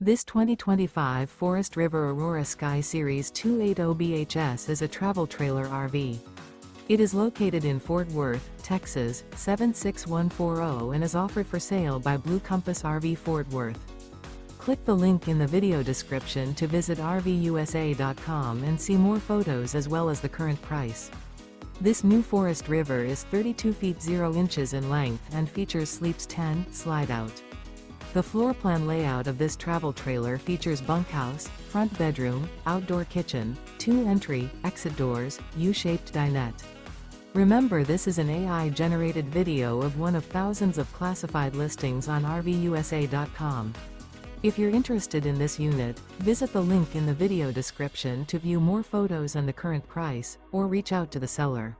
This 2025 Forest River Aurora Sky Series 280BHS is a travel trailer RV. It is located in Fort Worth, Texas, 76140 and is offered for sale by Blue Compass RV Fort Worth. Click the link in the video description to visit RVUSA.com and see more photos as well as the current price. This new Forest River is 32 feet 0 inches in length and features Sleeps 10 Slideout. The floor plan layout of this travel trailer features bunkhouse, front bedroom, outdoor kitchen, 2 entry, exit doors, U-shaped dinette. Remember, this is an AI-generated video of one of thousands of classified listings on RVUSA.com. If you're interested in this unit, visit the link in the video description to view more photos and the current price, or reach out to the seller.